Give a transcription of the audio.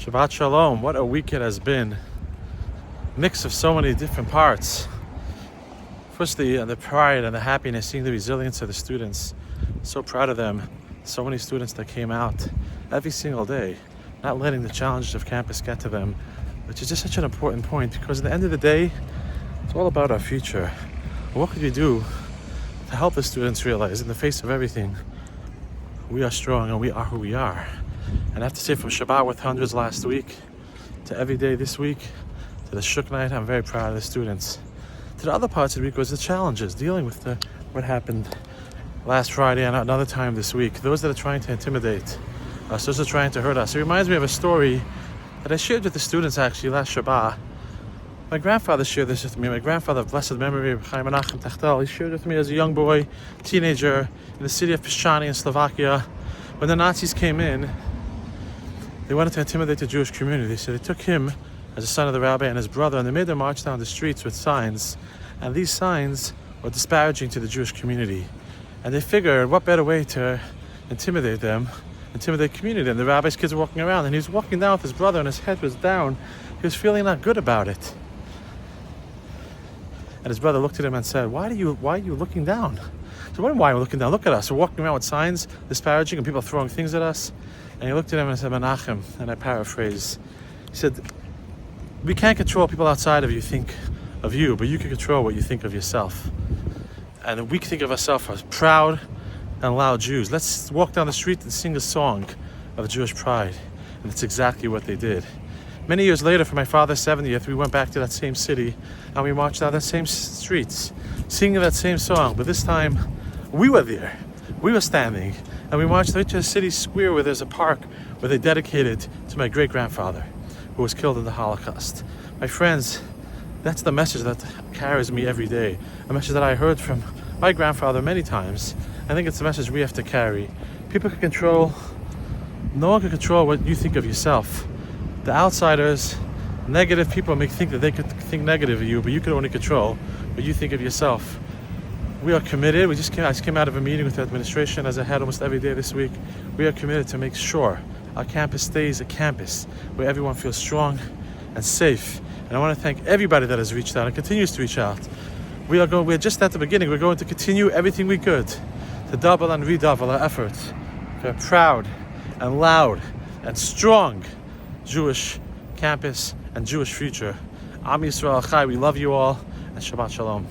Shabbat Shalom. What a week it has been. Mix of so many different parts. Firstly, the pride and the happiness, seeing the resilience of the students. So proud of them. So many students that came out every single day, not letting the challenges of campus get to them, which is just such an important point, because at the end of the day, it's all about our future. What could we do to help the students realize, in the face of everything, we are strong and we are who we are? And I have to say, from Chabad with hundreds last week to every day this week to the Shuk night, I'm very proud of the students. To the other parts of the week was the challenges, dealing with what happened last Friday and another time this week. Those that are trying to intimidate us, those that are trying to hurt us. It reminds me of a story that I shared with the students actually last Shabbat. My grandfather shared this with me. My grandfather of blessed memory, Tiechtel, he shared with me as a young boy, teenager, in the city of Piščany in Slovakia. When the Nazis came in, they wanted to intimidate the Jewish community. So they took him as a son of the Rabbi and his brother, and they made them march down the streets with signs. And these signs were disparaging to the Jewish community. And they figured, what better way to intimidate them, intimidate the community? And the rabbi's kids were walking around, and he was walking down with his brother, and his head was down. He was feeling not good about it. And his brother looked at him and said, why are you looking down? So why are we looking down? Look at us. We're walking around with signs disparaging and people throwing things at us. And he looked at him and said, Menachem, and I paraphrase. He said, we can't control people outside of you think of you, but you can control what you think of yourself. And we think of ourselves as proud and loud Jews. Let's walk down the street and sing a song of Jewish pride. And that's exactly what they did. Many years later, for my father's 70th, we went back to that same city and we marched down that same streets, singing that same song. But this time, we were there. We were standing. And we marched right to the city square where there's a park where they dedicated to my great-grandfather who was killed in the Holocaust. My friends, that's the message that carries me every day. A message that I heard from my grandfather many times. I think it's a message we have to carry. No one can control what you think of yourself. The outsiders, negative people may think that they could think negative of you, but you can only control what you think of yourself. We are committed. I just came out of a meeting with the administration, as I had almost every day this week. We are committed to make sure our campus stays a campus where everyone feels strong and safe. And I want to thank everybody that has reached out and continues to reach out. We're just at the beginning. We're going to continue everything we could to double and redouble our efforts for a proud and loud and strong Jewish campus and Jewish future. Am Yisrael Chai, we love you all, and Shabbat Shalom.